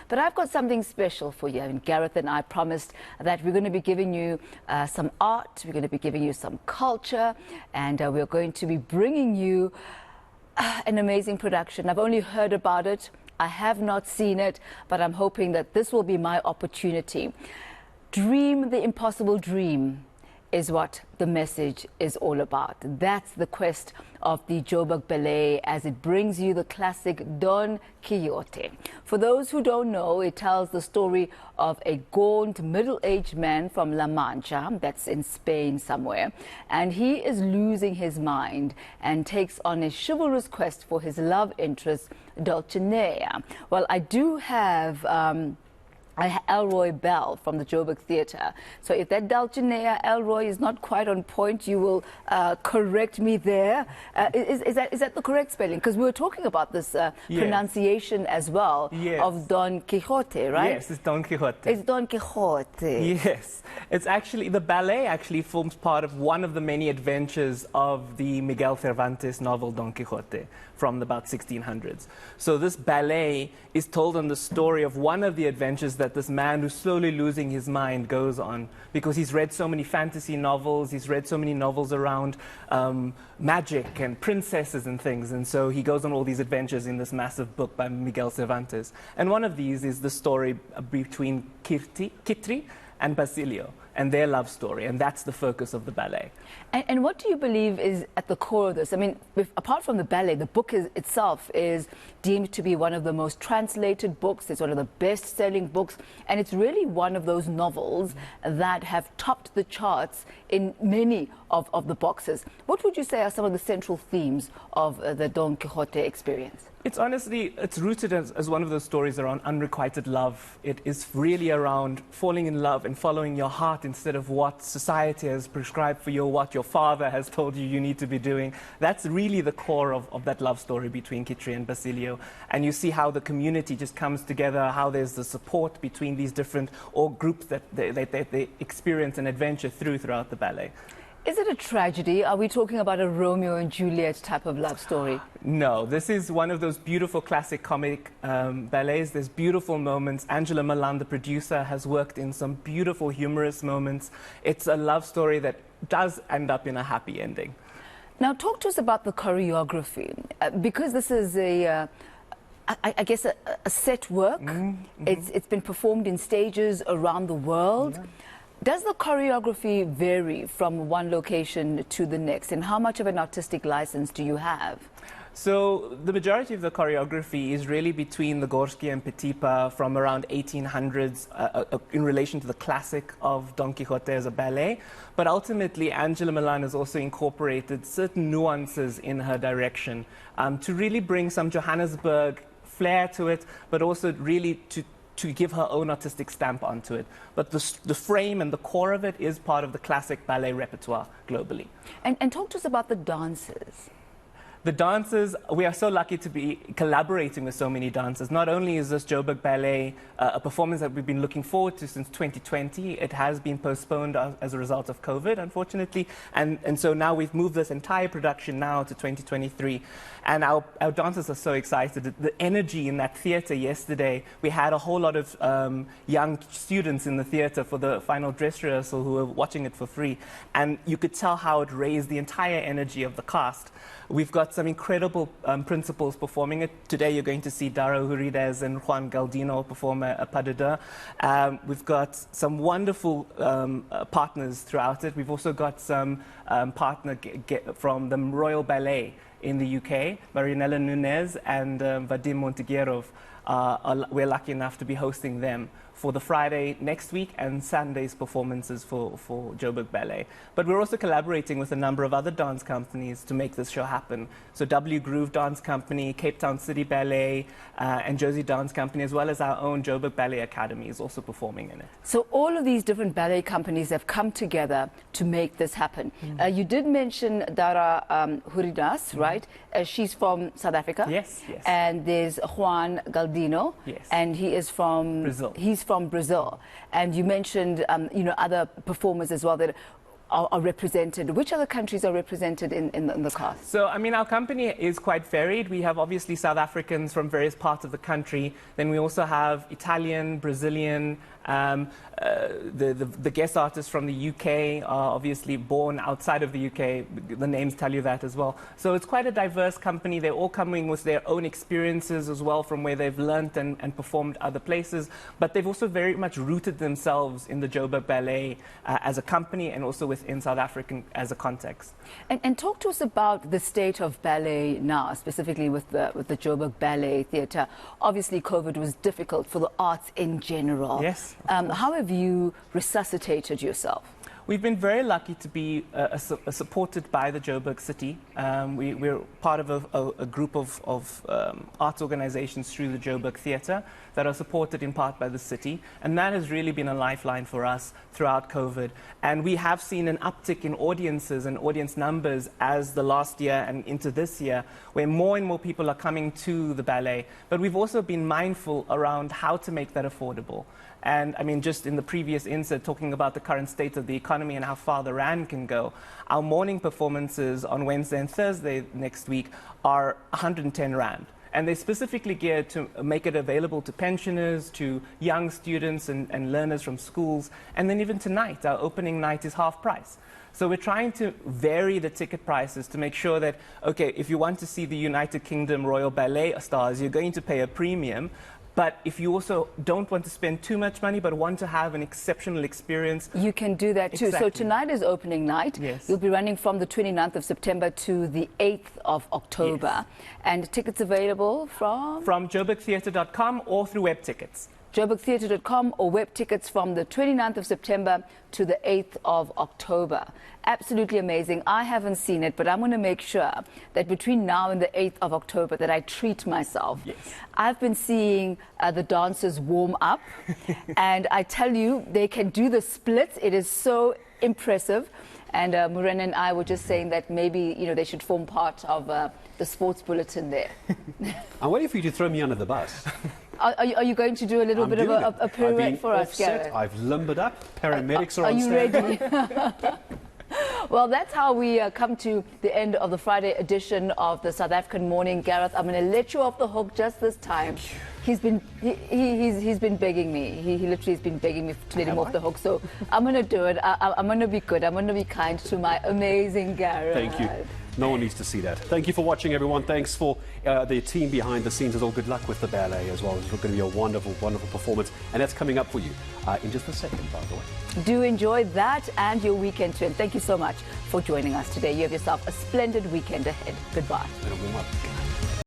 But I've got something special for you. I mean, Gareth and I promised that we're going to be giving you some art, we're going to be giving you some culture, and we're going to be bringing you an amazing production. I've only heard about it. I have not seen it, but I'm hoping that this will be my opportunity. Dream the impossible dream is what the message is all about. That's the quest of the Joburg Ballet as it brings you the classic Don Quixote. For those who don't know, it tells the story of a gaunt, middle-aged man from La Mancha, that's in Spain somewhere, and he is losing his mind and takes on a chivalrous quest for his love interest, Dulcinea. Well, I do have Elroy Bell from the Joburg Theatre. So if that Dulcinea Elroy is not quite on point, you will correct me there. Is that the correct spelling? Because we were talking about this Yes. pronunciation as well of Don Quixote, right? Yes, it's Don Quixote. It's Don Quixote. Yes, it's actually, the ballet actually forms part of one of the many adventures of the Miguel Cervantes novel Don Quixote from about 1600s. So this ballet is told on the story of one of the adventures that this man who's slowly losing his mind goes on, because he's read so many fantasy novels, he's read so many novels around magic and princesses and things, and so he goes on all these adventures in this massive book by Miguel Cervantes. And one of these is the story between Kitri and Basilio and their love story, and that's the focus of the ballet. And what do you believe is at the core of this? I mean, apart from the ballet, the book itself is deemed to be one of the most translated books. It's one of the best-selling books, and it's really one of those novels that have topped the charts in many of the boxes. What would you say are some of the central themes of the Don Quixote experience? It's honestly, it's rooted as one of those stories around unrequited love. It is really around falling in love and following your heart instead of what society has prescribed for you, what your father has told you need to be doing. That's really the core of that love story between Kitri and Basilio. And you see how the community just comes together, how there's the support between these different groups that they experience an adventure throughout the ballet. Is it a tragedy? Are we talking about a Romeo and Juliet type of love story? No, this is one of those beautiful classic comic ballets. There's beautiful moments. Angela Milan, the producer, has worked in some beautiful humorous moments. It's a love story that does end up in a happy ending. Now talk to us about the choreography, because this is I guess a set work. It's been performed in stages around the world. Yeah. Does the choreography vary from one location to the next, and how much of an artistic license do you have? So the majority of the choreography is really between the Gorski and Petipa from around 1800s in relation to the classic of Don Quixote as a ballet. But ultimately, Angela Milan has also incorporated certain nuances in her direction to really bring some Johannesburg flair to it, but also really to give her own artistic stamp onto it. But the frame and the core of it is part of the classic ballet repertoire globally. And talk to us about the dances. The dancers, we are so lucky to be collaborating with so many dancers. Not only is this Joburg Ballet a performance that we've been looking forward to since 2020, it has been postponed as a result of COVID, unfortunately. And so now we've moved this entire production now to 2023. And our dancers are so excited. The energy in that theatre yesterday, we had a whole lot of young students in the theatre for the final dress rehearsal who were watching it for free. And you could tell how it raised the entire energy of the cast. We've got some incredible principals performing it. Today you're going to see Daro Hurides and Juan Galdino perform a pas de deux. We've got some wonderful partners throughout it. We've also got some partner from the Royal Ballet in the UK, Marianela Nunez and Vadim Monteguerov. We're lucky enough to be hosting them for the Friday next week and Sunday's performances for Joburg Ballet. But we're also collaborating with a number of other dance companies to make this show happen. So W Groove Dance Company, Cape Town City Ballet, and Jersey Dance Company, as well as our own Joburg Ballet Academy is also performing in it. So all of these different ballet companies have come together to make this happen. You did mention Dara Huridas, right? She's from South Africa. Yes, yes. And there's Juan Galdino. Yes. And he is from Brazil. He's from Brazil. And you mentioned, other performers as well. are represented? Which other countries are represented in the cast? So, I mean, our company is quite varied. We have obviously South Africans from various parts of the country. Then we also have Italian, Brazilian. The guest artists from the UK are obviously born outside of the UK. The names tell you that as well. So it's quite a diverse company. They're all coming with their own experiences as well from where they've learnt and performed other places. But they've also very much rooted themselves in the Joburg Ballet as a company and also within South Africa as a context. And talk to us about the state of ballet now, specifically with the Joburg Ballet Theatre. Obviously, COVID was difficult for the arts in general. Yes. How have you resuscitated yourself? We've been very lucky to be supported by the Joburg City. We're part of a group of arts organizations through the Joburg Theatre that are supported in part by the city. And that has really been a lifeline for us throughout COVID. And we have seen an uptick in audiences and audience numbers as the last year and into this year, where more and more people are coming to the ballet. But we've also been mindful around how to make that affordable. And I mean, just in the previous insert, talking about the current state of the economy and how far the rand can go, our morning performances on Wednesday and Thursday next week are 110 rand. And they're specifically geared to make it available to pensioners, to young students and learners from schools. And then even tonight, our opening night is half price. So we're trying to vary the ticket prices to make sure that, okay, if you want to see the United Kingdom Royal Ballet stars, you're going to pay a premium. But if you also don't want to spend too much money but want to have an exceptional experience, you can do that too. Exactly. So tonight is opening night. Yes. You'll be running from the 29th of September to the 8th of October. Yes. And tickets available from? From joburgtheatre.com or through web tickets. joburgtheatre.com or web tickets from the 29th of September to the 8th of October. Absolutely amazing. I haven't seen it, but I'm going to make sure that between now and the 8th of October that I treat myself. Yes. I've been seeing the dancers warm up, and I tell you, they can do the splits. It is so impressive. And Muren and I were just saying that maybe, you know, they should form part of the sports bulletin there. I'm waiting for you to throw me under the bus. Are you going to do a little bit of a pirouette for us, Gareth? I've limbered up. Paramedics are on you standby. ready? Well, that's how we come to the end of the Friday edition of the South African Morning. Gareth, I'm going to let you off the hook just this time. He's been begging me. He literally has been begging me to let him off the hook. So I'm going to do it. I'm going to be good. I'm going to be kind to my amazing Gareth. Thank you. No one needs to see that. Thank you for watching, everyone. Thanks for the team behind the scenes as well. Good luck with the ballet as well. It's going to be a wonderful, wonderful performance. And that's coming up for you in just a second, by the way. Do enjoy that and your weekend too. And thank you so much for joining us today. You have yourself a splendid weekend ahead. Goodbye.